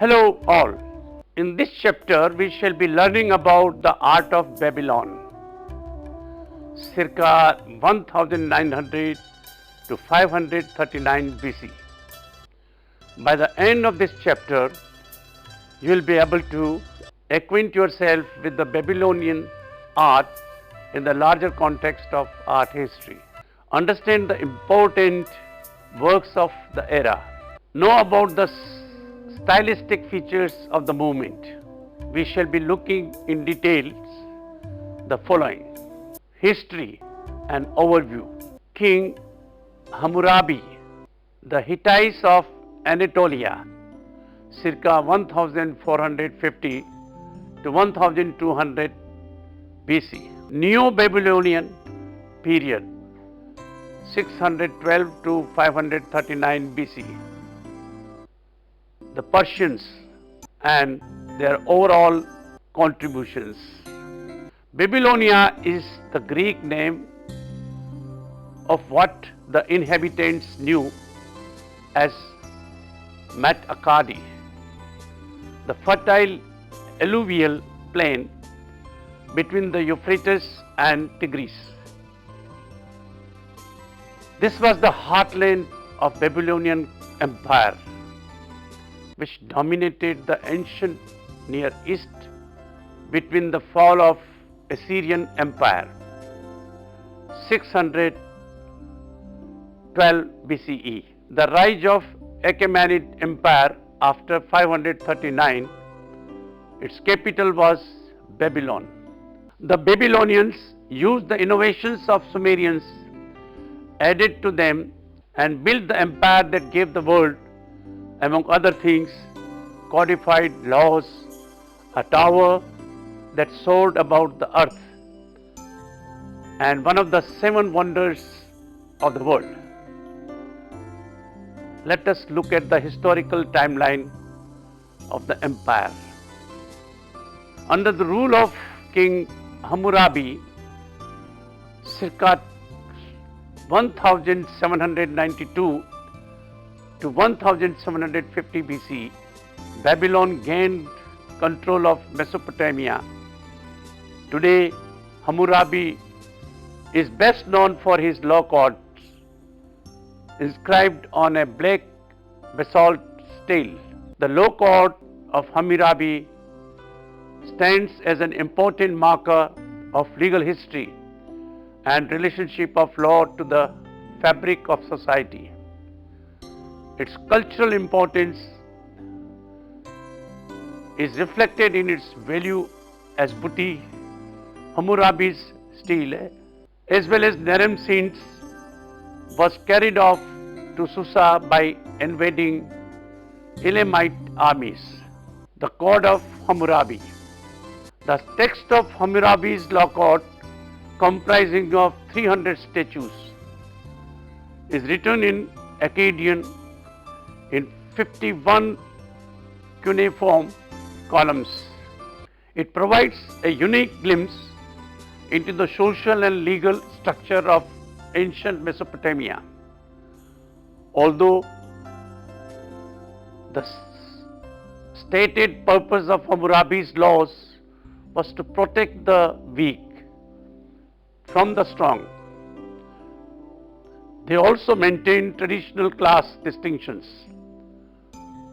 Hello all. In this chapter we shall be learning about the art of Babylon, circa 1900 to 539 BC. By the end of this chapter, you will be able to acquaint yourself with the Babylonian art in the larger context of art history. Understand the important works of the era. Know about the stylistic features of the movement. We shall be looking in details the following: history and overview. King Hammurabi, the Hittites of Anatolia, circa 1450 to 1200 BC. Neo-Babylonian period, 612 to 539 BC. The Persians and their overall contributions. Babylonia is the Greek name of what the inhabitants knew as Mat Akkadi, the fertile alluvial plain between the Euphrates and Tigris. This was the heartland of Babylonian Empire, which dominated the ancient Near East between the fall of Assyrian Empire, 612 BCE, the rise of Achaemenid Empire after 539. Its capital was Babylon. The Babylonians used the innovations of Sumerians, added to them, and built the empire that gave the world, among other things, codified laws, a tower that soared above the earth, and one of the seven wonders of the world. Let us look at the historical timeline of the empire. Under the rule of King Hammurabi, circa 1792 to 1750 BC, Babylon gained control of Mesopotamia. Today, Hammurabi is best known for his law codes inscribed on a black basalt stele. The law code of Hammurabi stands as an important marker of legal history and relationship of law to the fabric of society. Its cultural importance is reflected in its value as booty. Hammurabi's stele, as well as Naram-Sin's, was carried off to Susa by invading Elamite armies. The Code of Hammurabi. The text of Hammurabi's law code, comprising of 300 statutes, is written in Akkadian in 51 cuneiform columns. It provides a unique glimpse into the social and legal structure of ancient Mesopotamia. Although the stated purpose of Hammurabi's laws was to protect the weak from the strong, they also maintained traditional class distinctions.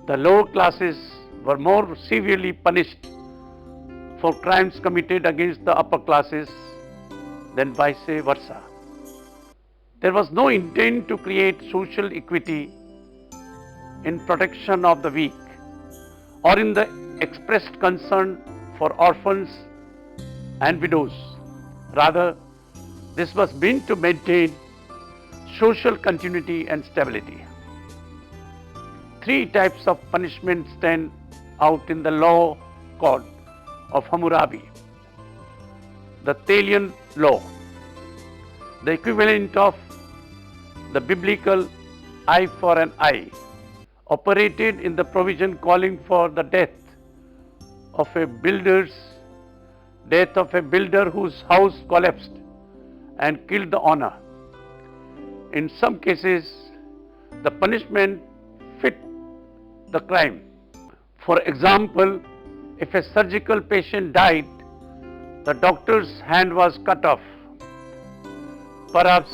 The lower classes were more severely punished for crimes committed against the upper classes than vice versa. There was no intent to create social equity in protection of the weak or in the expressed concern for orphans and widows. Rather, this was meant to maintain social continuity and stability. Three types of punishment stand out in the law code of Hammurabi. The Thalian law, the equivalent of the biblical eye for an eye, operated in the provision calling for the death of a builder whose house collapsed and killed the owner. In some cases, the punishment fit the crime. For example, if a surgical patient died, the doctor's hand was cut off. Perhaps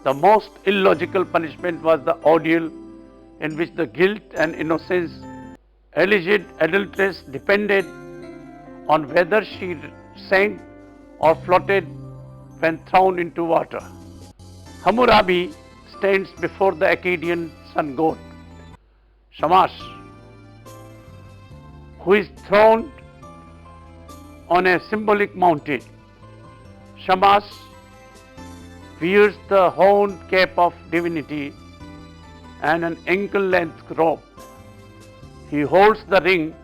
the most illogical punishment was the ordeal in which the guilt and innocence alleged adulteress depended on whether she sank or floated when thrown into water. Hammurabi stands before the Akkadian sun god, Shamash, who is throned on a symbolic mountain. Shamash wears the horned cap of divinity and an ankle-length robe. He holds the ring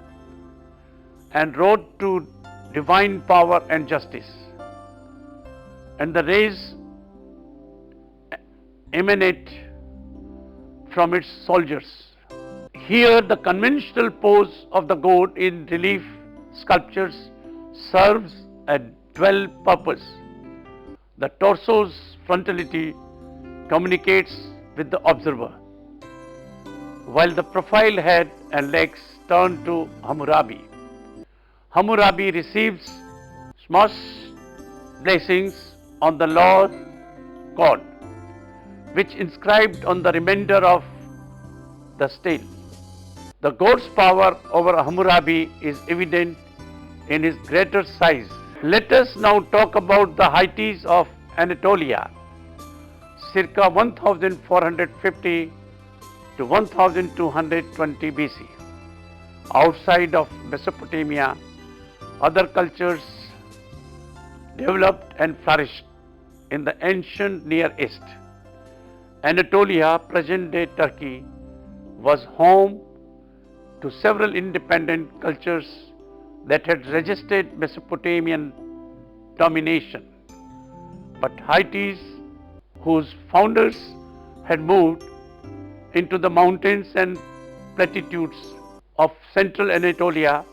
and road to divine power and justice, and the rays emanate from its soldiers. Here, the conventional pose of the god in relief sculptures serves a dual purpose. The torso's frontality communicates with the observer, while the profile head and legs turn to Hammurabi. Hammurabi receives Shamash blessings on the Lord God, which inscribed on the remainder of the stele. The god's power over Hammurabi is evident in his greater size. Let us now talk about the Hittites of Anatolia, circa 1450 to 1220 BC. Outside of Mesopotamia, other cultures developed and flourished in the ancient Near East. Anatolia, present-day Turkey, was home to several independent cultures that had resisted Mesopotamian domination. But Hittites, whose founders had moved into the mountains and platitudes of central Anatolia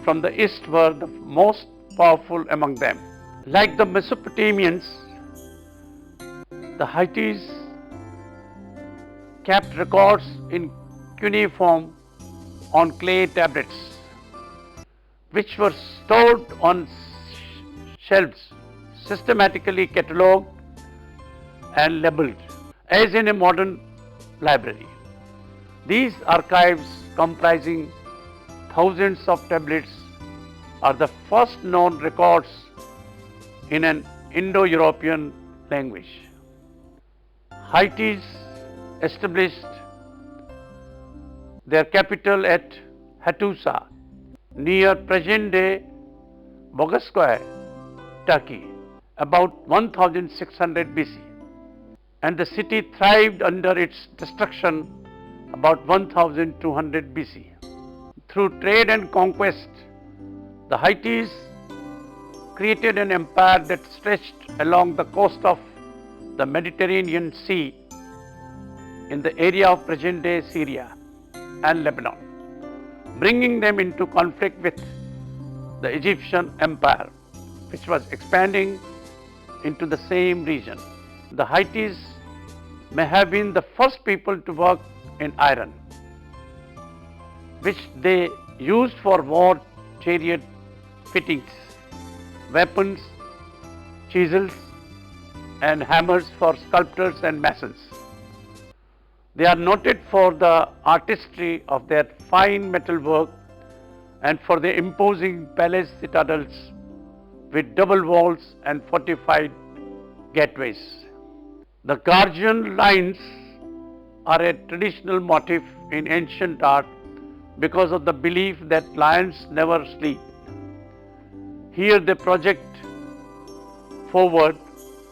from the east, were the most powerful among them. Like the Mesopotamians, the Hittites kept records in cuneiform on clay tablets, which were stored on shelves, systematically catalogued and labeled, as in a modern library. These archives, comprising thousands of tablets, are the first known records in an Indo-European language. Hittites established their capital at Hattusa, near present-day Bogaskoye, Turkey, about 1600 BC, and the city thrived under its destruction about 1200 BC. Through trade and conquest, the Hittites created an empire that stretched along the coast of the Mediterranean Sea in the area of present-day Syria and Lebanon, bringing them into conflict with the Egyptian Empire, which was expanding into the same region. The Hittites may have been the first people to work in iron, which they used for war chariot fittings, weapons, chisels, and hammers for sculptors and masons. They are noted for the artistry of their fine metalwork and for their imposing palace citadels with double walls and fortified gateways. The guardian lions are a traditional motif in ancient art because of the belief that lions never sleep. Here they project forward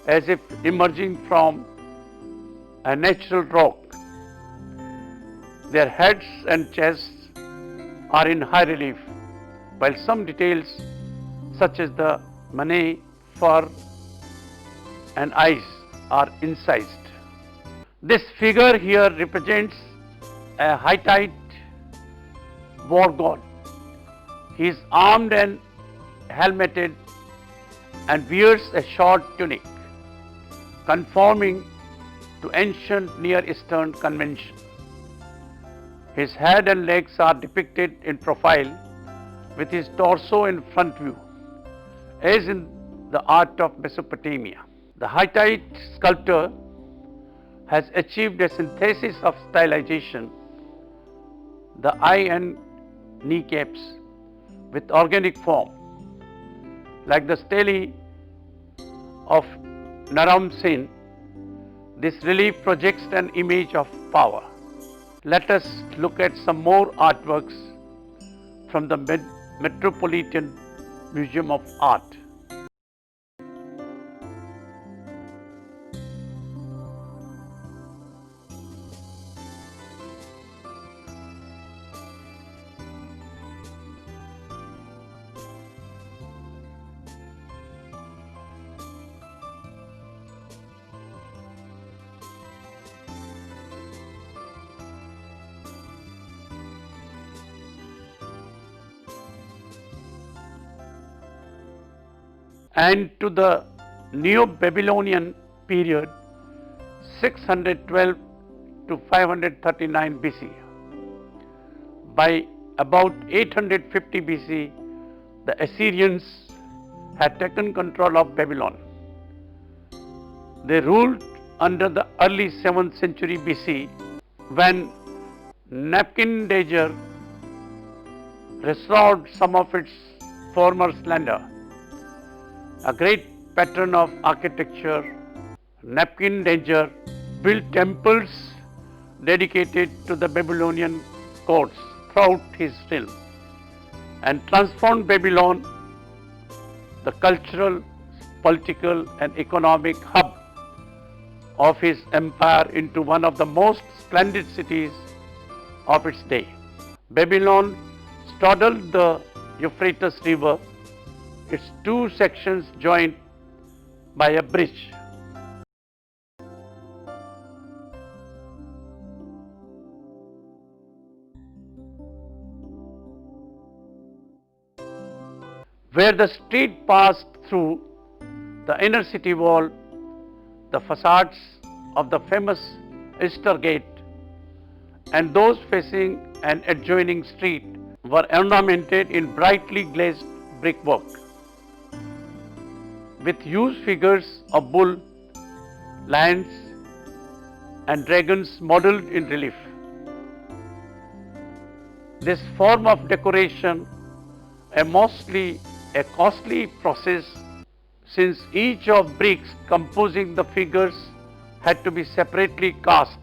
as if emerging from a natural rock. Their heads and chests are in high relief, while some details such as the mane, fur and eyes are incised. This figure here represents a Hittite war god. He is armed and helmeted and wears a short tunic, conforming to ancient Near Eastern convention. His head and legs are depicted in profile with his torso in front view, as in the art of Mesopotamia. The Hittite sculptor has achieved a synthesis of stylization, the eye and kneecaps, with organic form. Like the stele of Naram Sin, this relief projects an image of power. Let us look at some more artworks from the Metropolitan Museum of Art. And to the Neo-Babylonian period 612 to 539 BC. By about 850 BC, the Assyrians had taken control of Babylon. They ruled under the early 7th century BC when Nebuchadnezzar restored some of its former splendor. A great patron of architecture, Nebuchadnezzar built temples dedicated to the Babylonian gods throughout his realm and transformed Babylon, the cultural, political and economic hub of his empire, into one of the most splendid cities of its day. Babylon straddled the Euphrates River, its two sections joined by a bridge. Where the street passed through the inner city wall, the facades of the famous Easter Gate and those facing an adjoining street were ornamented in brightly glazed brickwork, with huge figures of bull, lions and dragons modelled in relief. This form of decoration, a costly process, since each of bricks composing the figures had to be separately cast,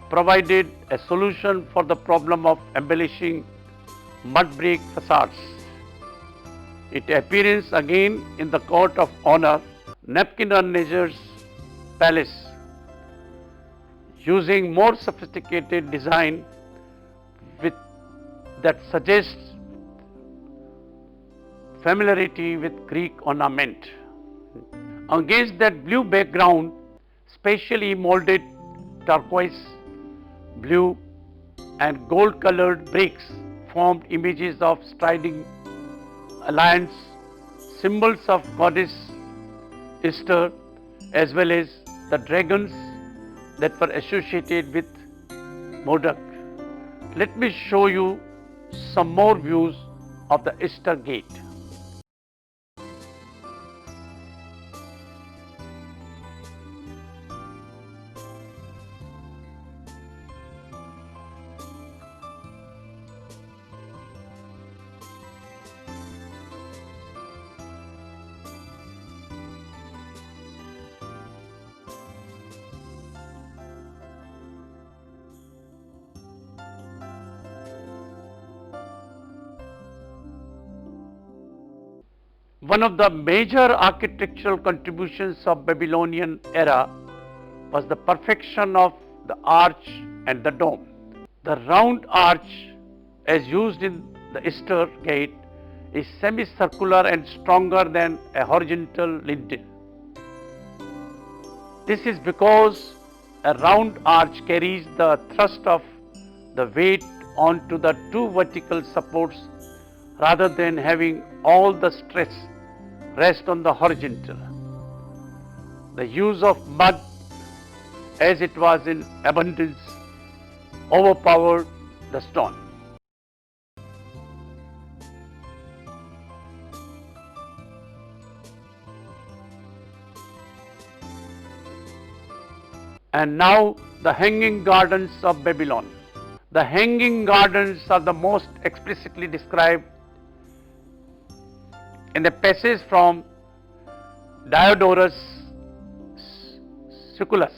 provided a solution for the problem of embellishing mud brick facades. Its appearance again in the court of honor, Nebuchadnezzar's palace, using more sophisticated design that suggests familiarity with Greek ornament. Against that blue background, specially molded turquoise, blue and gold colored bricks formed images of striding lions, symbols of goddess Easter, as well as the dragons that were associated with Marduk. Let me show you some more views of the Easter Gate. One of the major architectural contributions of Babylonian era was the perfection of the arch and the dome. The round arch, as used in the Easter Gate, is semicircular and stronger than a horizontal lintel. This is because a round arch carries the thrust of the weight onto the two vertical supports rather than having all the stress rest on the horizontal. The use of mud, as it was in abundance, overpowered the stone. And now the Hanging Gardens of Babylon. The Hanging Gardens are the most explicitly described in the passage from Diodorus Siculus,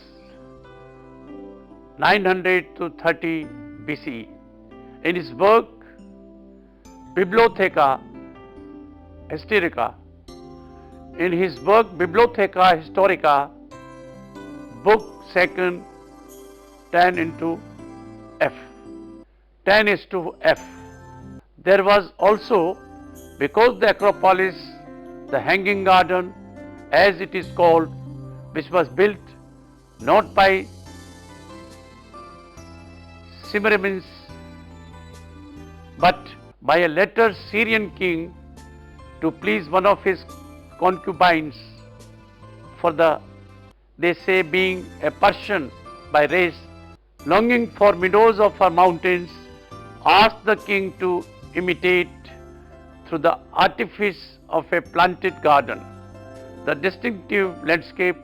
900 to 30 BCE. In his work Bibliotheca Historica, book 2nd, 10 into F. 10 is to F. There was also, because the Acropolis, the Hanging Garden, as it is called, which was built not by Semiramis but by a later Syrian king to please one of his concubines, for they say, being a Persian by race, longing for meadows of her mountains, asked the king to imitate through the artifice of a planted garden the distinctive landscape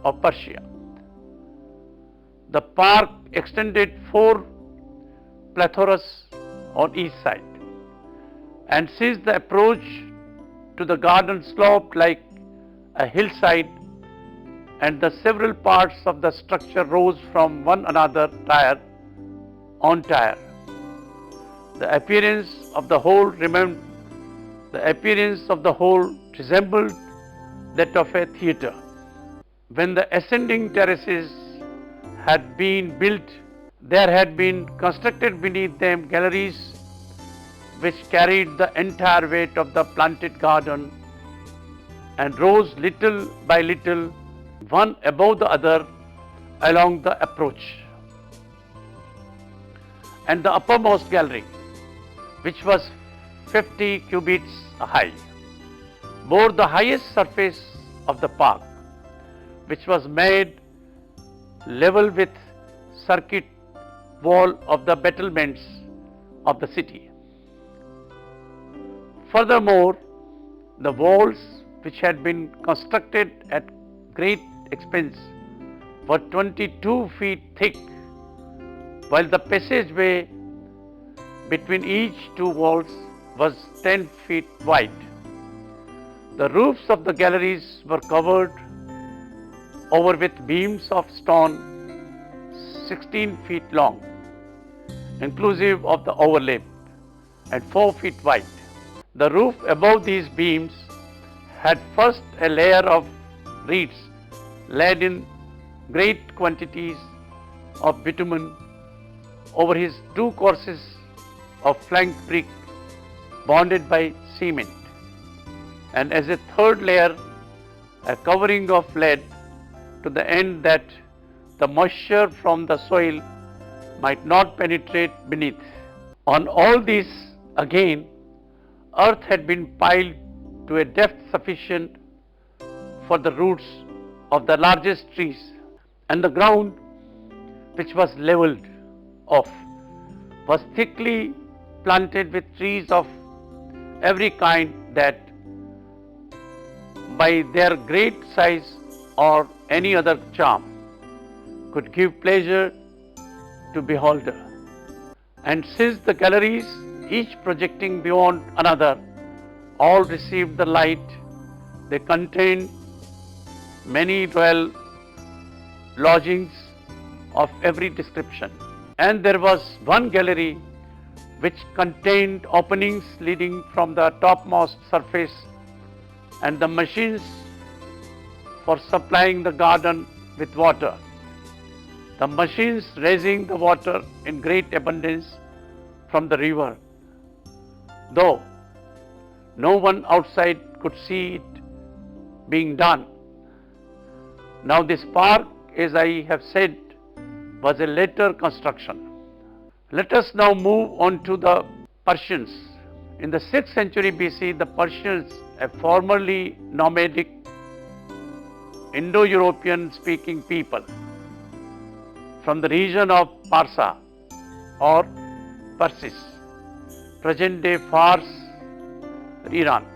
of Persia. The park extended 4 plathoras on each side, and since the approach to the garden sloped like a hillside, and the several parts of the structure rose from one another tier on tier, the appearance of the whole resembled that of a theatre. When the ascending terraces had been built, there had been constructed beneath them galleries which carried the entire weight of the planted garden and rose little by little, one above the other, along the approach. And the uppermost gallery, which was 50 cubits high, bore the highest surface of the park, which was made level with circuit wall of the battlements of the city. Furthermore, the walls, which had been constructed at great expense, were 22 feet thick, while the passageway between each two walls was 10 feet wide. The roofs of the galleries were covered over with beams of stone 16 feet long, inclusive of the overlap, and 4 feet wide. The roof above these beams had first a layer of reeds laid in great quantities of bitumen over his 2 courses of flank brick bonded by cement, and as a third layer a covering of lead, to the end that the moisture from the soil might not penetrate beneath. On all these again earth had been piled to a depth sufficient for the roots of the largest trees, and the ground, which was levelled off, was thickly planted with trees of every kind that, by their great size or any other charm, could give pleasure to beholder. And since the galleries, each projecting beyond another, all received the light, they contained many royal lodgings of every description. And there was one gallery which contained openings leading from the topmost surface, and the machines for supplying the garden with water, the machines raising the water in great abundance from the river, though no one outside could see it being done. Now this park, as I have said, was a later construction. Let us now move on to the Persians. In the 6th century BC, the Persians, a formerly nomadic Indo-European speaking people from the region of Parsa, or Persis, present-day Fars, Iran,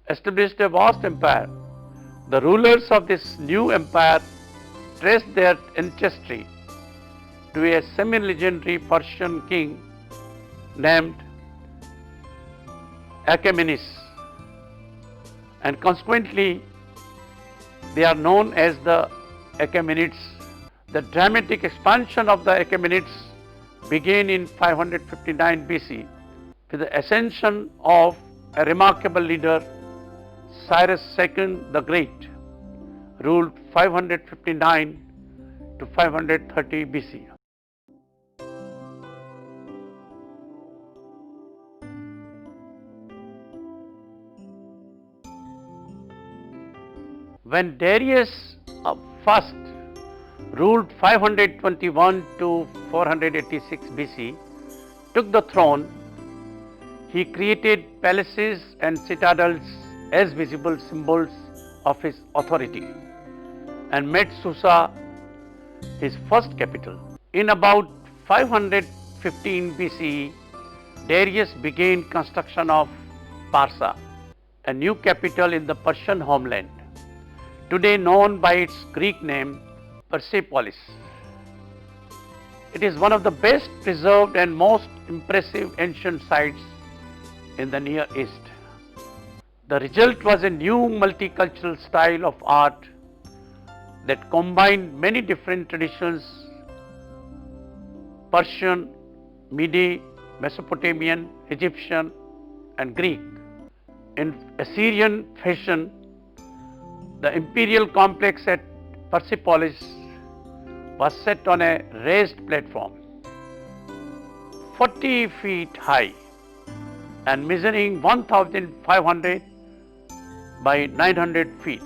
established a vast empire. The rulers of this new empire traced their ancestry to a semi-legendary Persian king named Achaemenes, and consequently they are known as the Achaemenids. The dramatic expansion of the Achaemenids began in 559 BC with the ascension of a remarkable leader, Cyrus II the Great, ruled 559 to 530 BC. When Darius I ruled 521 to 486 BC, took the throne, he created palaces and citadels as visible symbols of his authority and made Susa his first capital. In about 515 BCE, Darius began construction of Parsa, a new capital in the Persian homeland, today known by its Greek name Persepolis. It is one of the best preserved and most impressive ancient sites in the Near East. The result was a new multicultural style of art that combined many different traditions: Persian, Mede, Mesopotamian, Egyptian and Greek. In Assyrian fashion, the imperial complex at Persepolis was set on a raised platform 40 feet high and measuring 1,500 by 900 feet,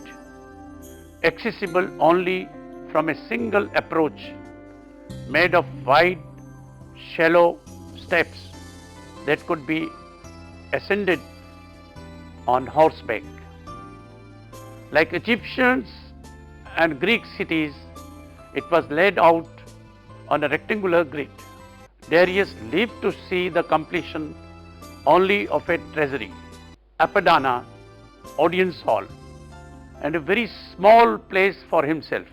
accessible only from a single approach made of wide, shallow steps that could be ascended on horseback. Like Egyptians and Greek cities, it was laid out on a rectangular grid. Darius lived to see the completion only of a treasury, Apadana, audience hall, and a very small place for himself.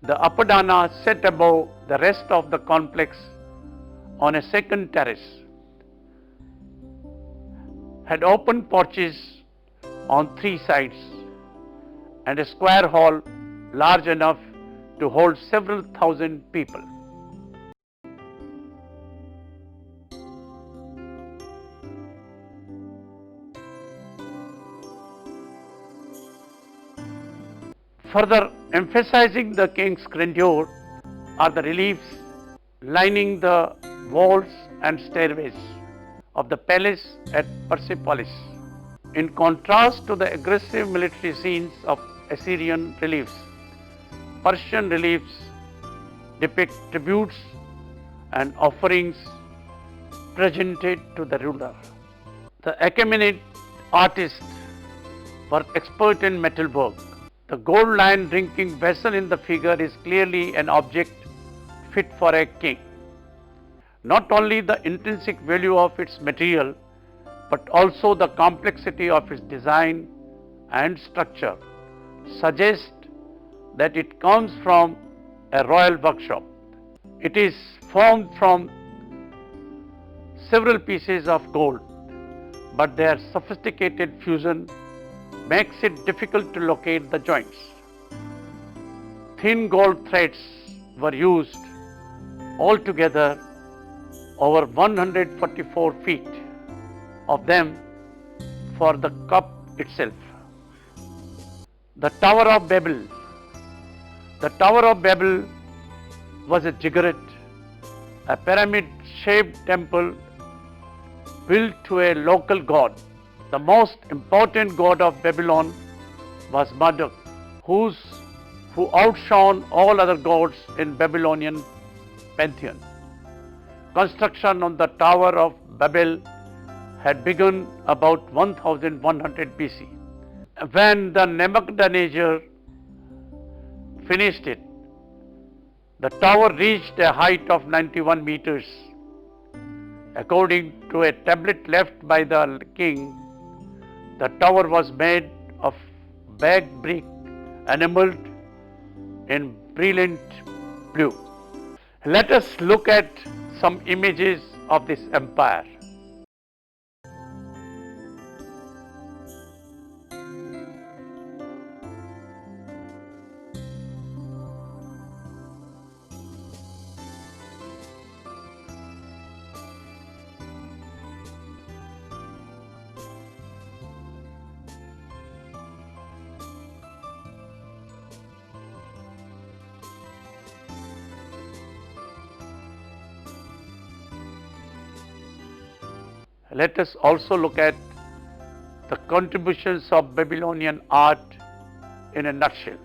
The Apadana set above the rest of the complex on a second terrace, had open porches on three sides and a square hall large enough to hold several thousand people. Further emphasizing the king's grandeur are the reliefs lining the walls and stairways of the palace at Persepolis. In contrast to the aggressive military scenes of Assyrian reliefs, Persian reliefs depict tributes and offerings presented to the ruler. The Achaemenid artists were expert in metalwork. The gold lion drinking vessel in the figure is clearly an object fit for a king. Not only the intrinsic value of its material, but also the complexity of its design and structure suggest that it comes from a royal workshop. It is formed from several pieces of gold, but their sophisticated fusion makes it difficult to locate the joints. Thin gold threads were used altogether over 144 feet of them for the cup itself. The Tower of Babel. The Tower of Babel was a ziggurat, a pyramid-shaped temple built to a local god. The most important god of Babylon was Marduk, who outshone all other gods in Babylonian pantheon. Construction on the Tower of Babel had begun about 1100 BC. When the Nebuchadnezzar finished it, the tower reached a height of 91 meters According to a tablet left by the king, the tower was made of baked brick enameled in brilliant blue. Let us look at some images of this empire. Let us also look at the contributions of Babylonian art in a nutshell.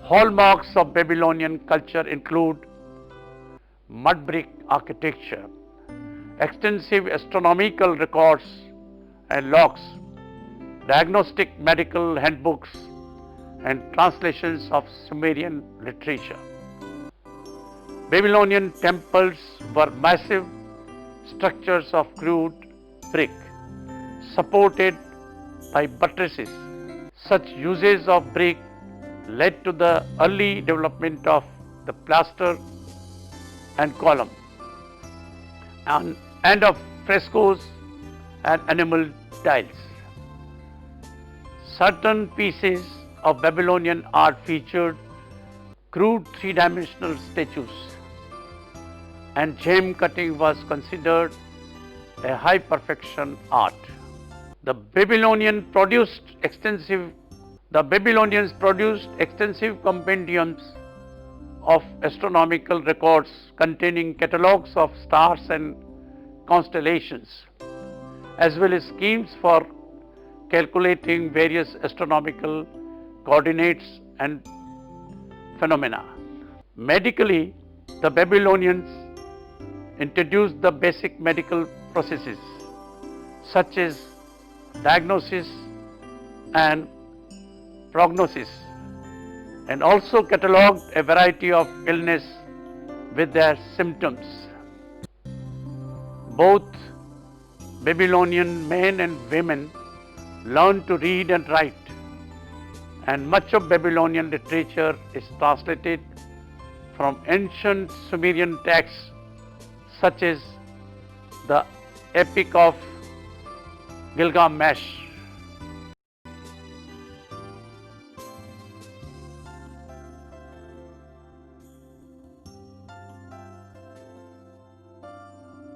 Hallmarks of Babylonian culture include mud brick architecture, extensive astronomical records and logs, diagnostic medical handbooks, and translations of Sumerian literature. Babylonian temples were massive structures of crude brick supported by buttresses. Such uses of brick led to the early development of the plaster and column and of frescoes and enameled tiles. Certain pieces of Babylonian art featured crude three-dimensional statues, and gem cutting was considered a high perfection art. The Babylonians produced extensive compendiums of astronomical records containing catalogues of stars and constellations, as well as schemes for calculating various astronomical coordinates and phenomena. Medically, the Babylonians introduced the basic medical processes such as diagnosis and prognosis, and also catalogued a variety of illness with their symptoms. Both Babylonian men and women learned to read and write, and much of Babylonian literature is translated from ancient Sumerian texts such as the Epic of Gilgamesh